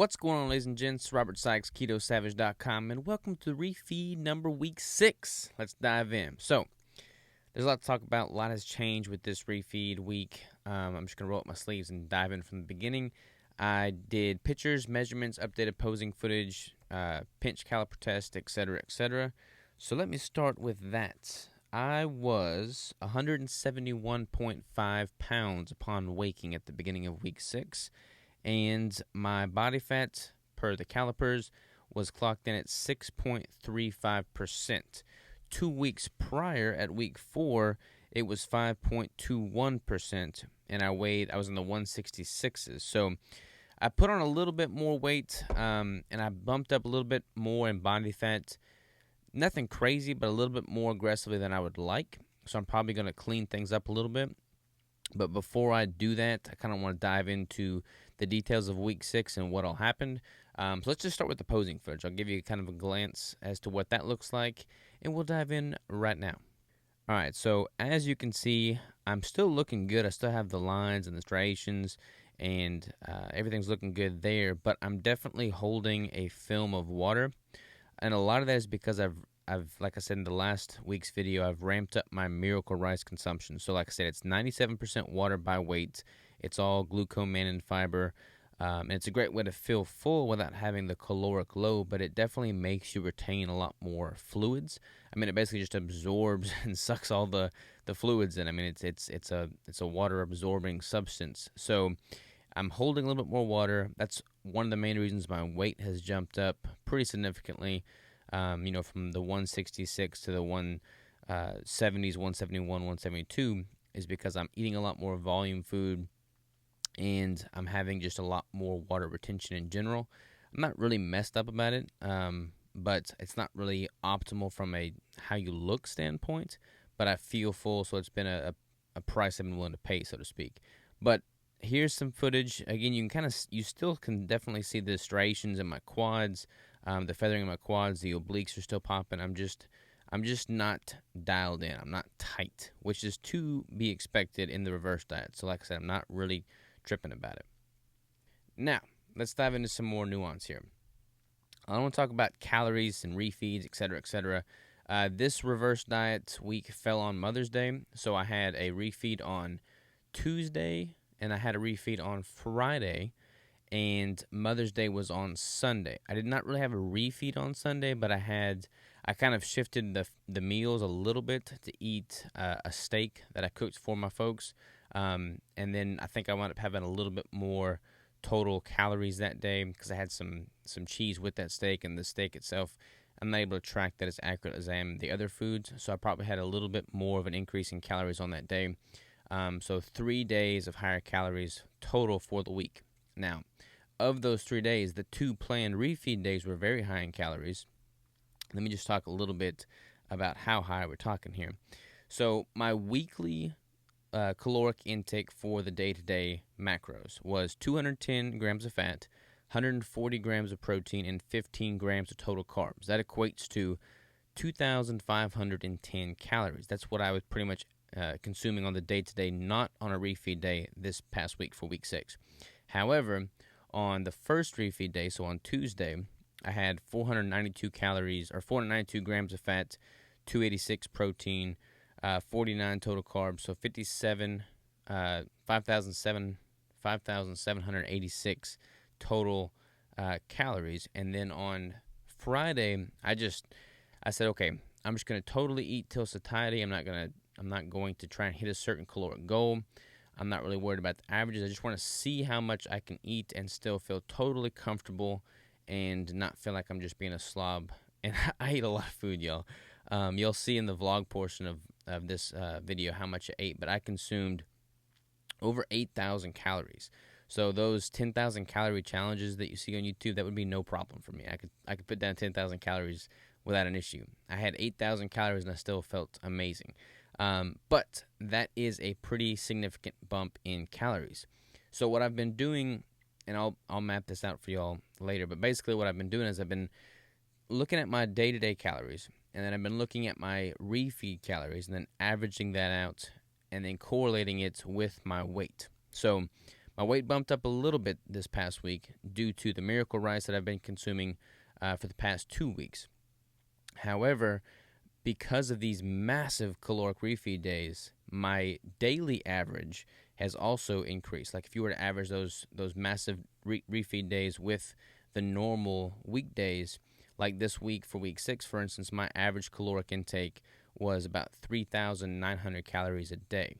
What's going on, ladies and gents? Robert Sykes, KetoSavage.com, and welcome to Refeed number week 6. Let's dive in. So, there's a lot to talk about. A lot has changed with this Refeed week. I'm just going to roll up my sleeves and dive in from the beginning. I did pictures, measurements, updated posing footage, pinch caliper test, etc., etc. So let me start with that. I was 171.5 pounds upon waking at the beginning of week 6. And my body fat per the calipers was clocked in at 6.35%. 2 weeks prior, at week 4, it was 5.21%, and I was in the 166s. So I put on a little bit more weight, and I bumped up a little bit more in body fat. Nothing crazy, but a little bit more aggressively than I would like. So I'm probably going to clean things up a little bit. But before I do that, I kind of want to dive into the details of week 6 and what all happened. So let's just start with the posing footage. I'll give you kind of a glance as to what that looks like, and we'll dive in right now. All right, so as you can see, I'm still looking good. I still have the lines and the striations, and everything's looking good there, but I'm definitely holding a film of water, and a lot of that is because I've like I said in the last week's video, I've ramped up my Miracle Rice consumption. So like I said, it's 97% water by weight. It's all glucosamine fiber. And it's a great way to feel full without having the caloric load, but it definitely makes you retain a lot more fluids. I mean, it basically just absorbs and sucks all the fluids in. I mean, it's a water absorbing substance. So I'm holding a little bit more water. That's one of the main reasons my weight has jumped up pretty significantly. From the 166 to the 170s, 171, 172 is because I'm eating a lot more volume food and I'm having just a lot more water retention in general. I'm not really messed up about it, but it's not really optimal from a how you look standpoint, but I feel full, so it's been a price I've been willing to pay, so to speak. But here's some footage. Again, you still can definitely see the striations in my quads. The feathering in my quads, the obliques are still popping. I'm just not dialed in. I'm not tight, which is to be expected in the reverse diet. So like I said, I'm not really tripping about it. Now, let's dive into some more nuance here. I want to talk about calories and refeeds, etc., etc. This reverse diet week fell on Mother's Day, so I had a refeed on Tuesday, and I had a refeed on Friday, and Mother's Day was on Sunday. I did not really have a refeed on Sunday, but I kind of shifted the meals a little bit to eat a steak that I cooked for my folks, and then I think I wound up having a little bit more total calories that day because I had some cheese with that steak, and the steak itself, I'm not able to track that as accurate as I am the other foods, so I probably had a little bit more of an increase in calories on that day. So 3 days of higher calories total for the week. Now, of those 3 days, the 2 planned refeed days were very high in calories. Let me just talk a little bit about how high we're talking here. So my weekly caloric intake for the day-to-day macros was 210 grams of fat, 140 grams of protein, and 15 grams of total carbs. That equates to 2,510 calories. That's what I was pretty much consuming on the day-to-day, not on a refeed day this past week for week 6. However, on the first refeed day, so on Tuesday, I had 492 grams of fat, 286 protein, 49 total carbs, so 5,786 total calories. And then on Friday, I said, okay, I'm just going to totally eat till satiety. I'm not going to try and hit a certain caloric goal. I'm not really worried about the averages. I just want to see how much I can eat and still feel totally comfortable and not feel like I'm just being a slob. And I ate a lot of food, y'all. You'll see in the vlog portion of this video how much I ate, but I consumed over 8,000 calories. So those 10,000 calorie challenges that you see on YouTube, that would be no problem for me. I could put down 10,000 calories without an issue. I had 8,000 calories and I still felt amazing. But that is a pretty significant bump in calories. So what I've been doing, and I'll map this out for y'all later, but basically what I've been doing is I've been looking at my day-to-day calories, and then I've been looking at my refeed calories and then averaging that out and then correlating it with my weight. So My weight bumped up a little bit this past week due to the Miracle Rice that I've been consuming for the past 2 weeks. However, because of these massive caloric refeed days, my daily average has also increased. Like if you were to average those massive refeed days with the normal weekdays, like this week for week 6, for instance, my average caloric intake was about 3,900 calories a day,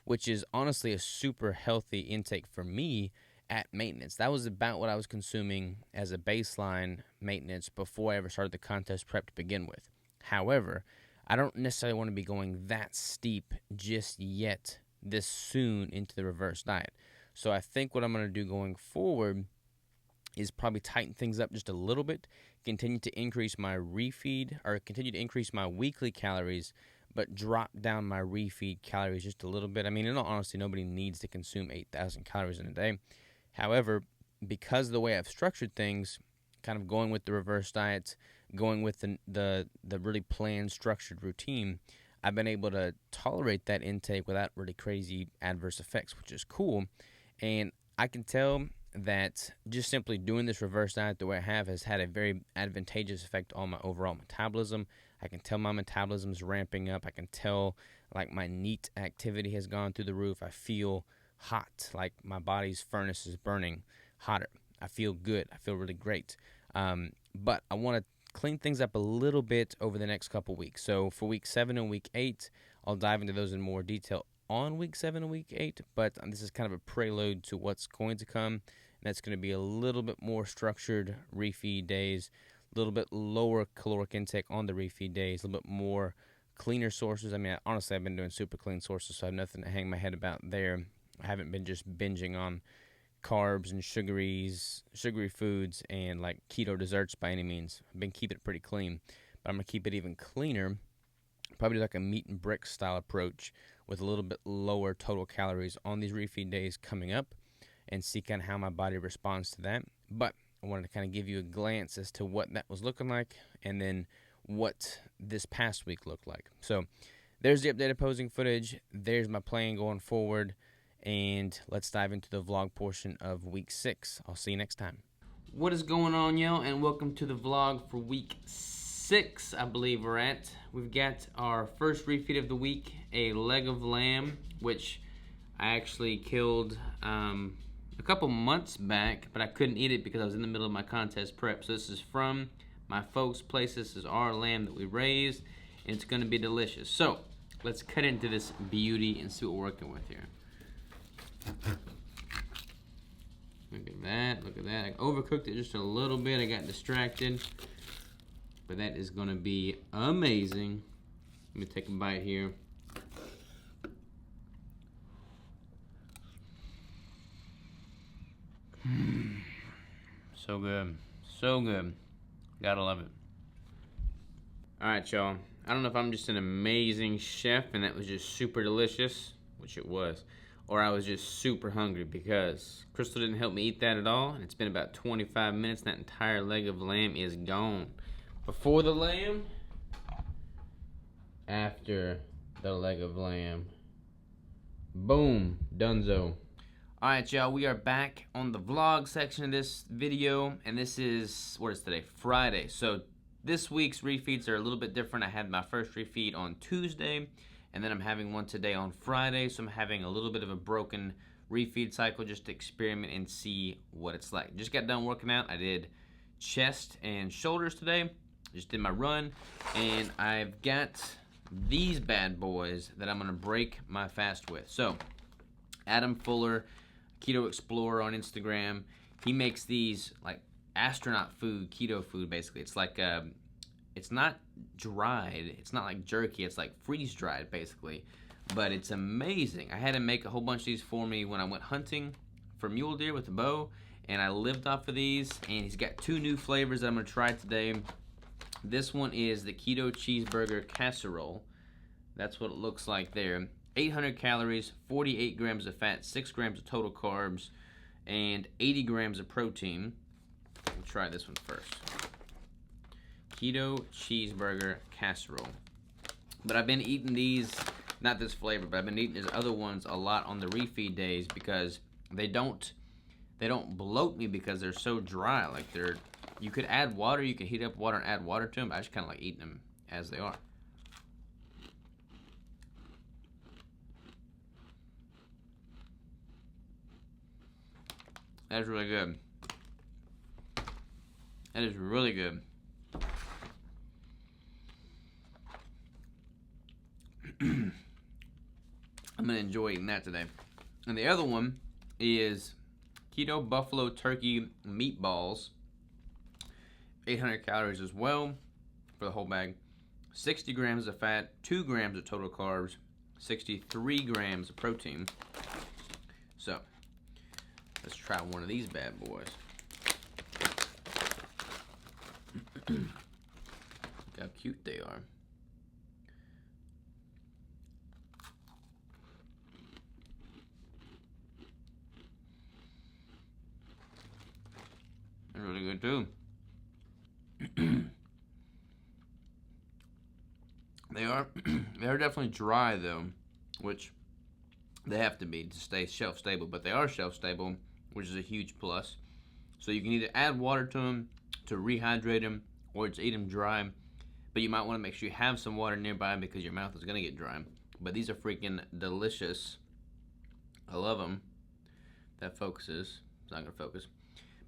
which is honestly a super healthy intake for me at maintenance. That was about what I was consuming as a baseline maintenance before I ever started the contest prep to begin with. However, I don't necessarily want to be going that steep just yet this soon into the reverse diet. So I think what I'm going to do going forward is probably tighten things up just a little bit, continue to increase my refeed, or continue to increase my weekly calories, but drop down my refeed calories just a little bit. I mean, in all honesty, nobody needs to consume 8,000 calories in a day. However, because of the way I've structured things, kind of going with the reverse diet, going with the really planned, structured routine, I've been able to tolerate that intake without really crazy adverse effects, which is cool. And I can tell that just simply doing this reverse diet the way I have has had a very advantageous effect on my overall metabolism. I can tell my metabolism is ramping up. I can tell like my NEAT activity has gone through the roof. I feel hot, like my body's furnace is burning hotter. I feel good. I feel really great. But I want to clean things up a little bit over the next couple weeks. So for week 7 and week 8, I'll dive into those in more detail on week 7 and week 8, but this is kind of a prelude to what's going to come, and that's going to be a little bit more structured refeed days, a little bit lower caloric intake on the refeed days, a little bit more cleaner sources. I mean, honestly, I've been doing super clean sources, so I have nothing to hang my head about there. I haven't been just binging on carbs and sugary foods and like keto desserts by any means. I've been keeping it pretty clean, but I'm going to keep it even cleaner, probably like a meat and brick style approach with a little bit lower total calories on these refeed days coming up, and see kind of how my body responds to that. But I wanted to kind of give you a glance as to what that was looking like, and then what this past week looked like. So there's the updated posing footage. There's my plan going forward, and let's dive into the vlog portion of week 6. I'll see you next time. What is going on, y'all, and welcome to the vlog for week 6, I believe we're at. We've got our first refeed of the week, a leg of lamb, which I actually killed a couple months back, but I couldn't eat it because I was in the middle of my contest prep. So this is from my folks' place. This is our lamb that we raised, and it's going to be delicious. So let's cut into this beauty and see what we're working with here. Look at that, look at that. I overcooked it just a little bit. I got distracted. But that is going to be amazing. Let me take a bite here. So good. So good. Gotta love it. Alright, y'all. I don't know if I'm just an amazing chef and that was just super delicious, which it was, or I was just super hungry because Crystal didn't help me eat that at all, and it's been about 25 minutes and that entire leg of lamb is gone. Before the lamb, after the leg of lamb. Boom, donezo. Alright, y'all, we are back on the vlog section of this video, and this is, what is today? Friday. So this week's refeeds are a little bit different. I had my first refeed on Tuesday, and then I'm having one today on Friday, so I'm having a little bit of a broken refeed cycle just to experiment and see what it's like. Just got done working out. I did chest and shoulders today. Just did my run, and I've got these bad boys that I'm gonna break my fast with. So, Adam Fuller, Keto Explorer on Instagram, he makes these like astronaut food, keto food basically. It's like it's not dried, it's not like jerky, it's like freeze dried basically, but it's amazing. I had him make a whole bunch of these for me when I went hunting for mule deer with a bow, and I lived off of these, and he's got 2 new flavors that I'm gonna try today. This one is the Keto Cheeseburger Casserole. That's what it looks like there. 800 calories, 48 grams of fat, 6 grams of total carbs, and 80 grams of protein. We'll try this one first. Keto Cheeseburger Casserole. But I've been eating these, not this flavor, but I've been eating these other ones a lot on the refeed days because they don't bloat me because they're so dry. Like you could add water, you can heat up water and add water to them. I just kind of like eating them as they are. That's really good. That is really good. I'm gonna enjoy eating that today. And the other one is keto buffalo turkey meatballs. 800 calories as well for the whole bag. 60 grams of fat, 2 grams of total carbs, 63 grams of protein. So let's try one of these bad boys. Look how cute they are. They're really good too. They are definitely dry though, which they have to be to stay shelf stable, but they are shelf stable, which is a huge plus. So you can either add water to them to rehydrate them or just eat them dry, but you might want to make sure you have some water nearby because your mouth is going to get dry. But these are freaking delicious. I love them. That focuses. It's not going to focus.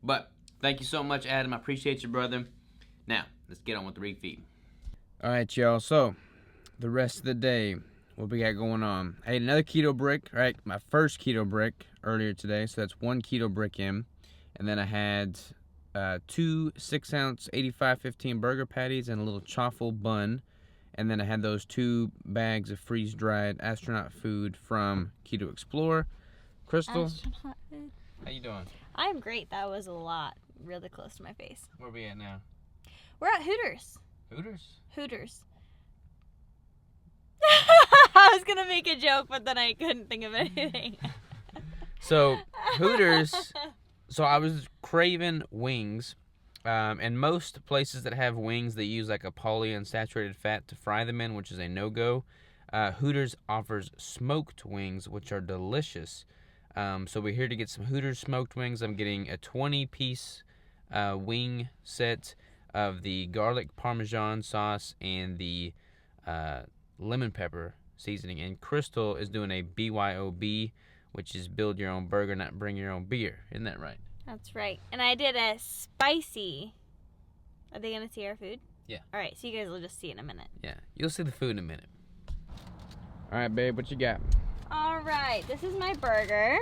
But thank you so much, Adam. I appreciate you, brother. Now, let's get on with the refeed. All right, y'all. So, the rest of the day, what we got going on? I ate another keto brick, right? My first keto brick earlier today. So, that's 1 keto brick in. And then I had 2 6-ounce 85-15 burger patties and a little chaffle bun. And then I had those 2 bags of freeze-dried astronaut food from Keto Explorer. Crystal, Astronaut food. How you doing? I'm great. That was a lot. Really close to my face. Where we at now? We're at Hooters. Hooters? I was going to make a joke, but then I couldn't think of anything. So, Hooters, so I was craving wings, and most places that have wings, they use like a polyunsaturated fat to fry them in, which is a no-go. Hooters offers smoked wings, which are delicious. So we're here to get some Hooters smoked wings. I'm getting a 20-piece wing set of the garlic parmesan sauce and the lemon pepper seasoning. And Crystal is doing a BYOB, which is build your own burger, not bring your own beer. Isn't that right? That's right. And I did a spicy. Are they going to see our food? Yeah. All right, so you guys will just see it in a minute. Yeah, you'll see the food in a minute. All right, babe, what you got? All right, this is my burger.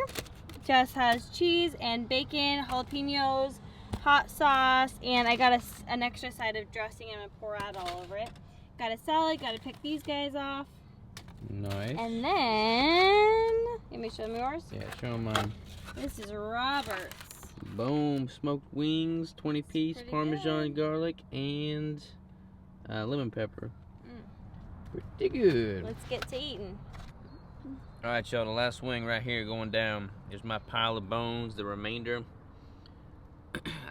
Just has cheese and bacon, jalapenos, hot sauce, and I got an extra side of dressing I'm going to pour out all over it. Got a salad, got to pick these guys off. Nice. And then, let me show them yours. Yeah, show them mine. This is Robert's. Boom, smoked wings, 20-piece, Parmesan good. garlic, and lemon pepper. Pretty good. Let's get to eating. All right, y'all, the last wing right here going down is my pile of bones, the remainder.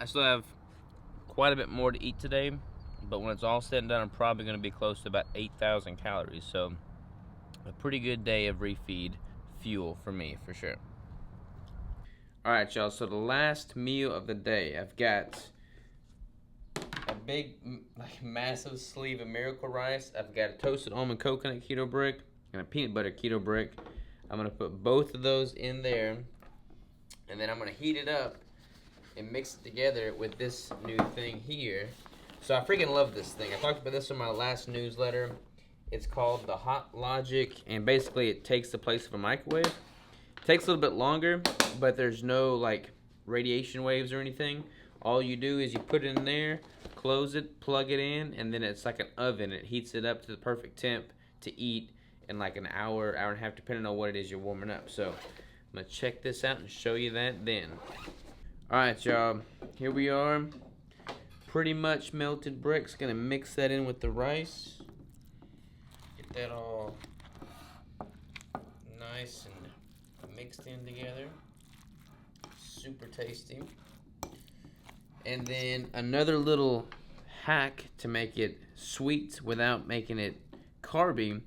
I still have quite a bit more to eat today, but when it's all said and done, I'm probably going to be close to about 8,000 calories. So a pretty good day of refeed fuel for me, for sure. All right, y'all, so the last meal of the day, I've got a big, like, massive sleeve of Miracle Rice. I've got a toasted almond coconut keto brick and a peanut butter keto brick. I'm going to put both of those in there, and then I'm going to heat it up and mix it together with this new thing here. So I freaking love this thing. I talked about this in my last newsletter. It's called the Hot Logic, and basically it takes the place of a microwave. It takes a little bit longer, but there's no like radiation waves or anything. All you do is you put it in there, close it, plug it in, and then it's like an oven. It heats it up to the perfect temp to eat in like an hour, hour and a half, depending on what it is you're warming up. So I'm going to check this out and show you that then. Alright, y'all. Here we are. Pretty much melted bricks. Going to mix that in with the rice. Get that all nice and mixed in together. Super tasty. And then another little hack to make it sweet without making it carby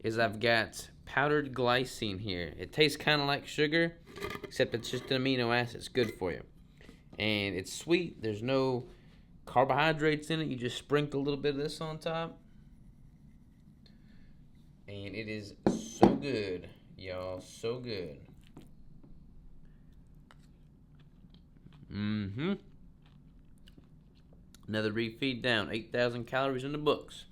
is I've got powdered glycine here. It tastes kind of like sugar, except it's just an amino acid. It's good for you. And it's sweet. There's no carbohydrates in it. You just sprinkle a little bit of this on top. And it is so good, y'all. So good. Mm-hmm. Another refeed down. 8,000 calories in the books.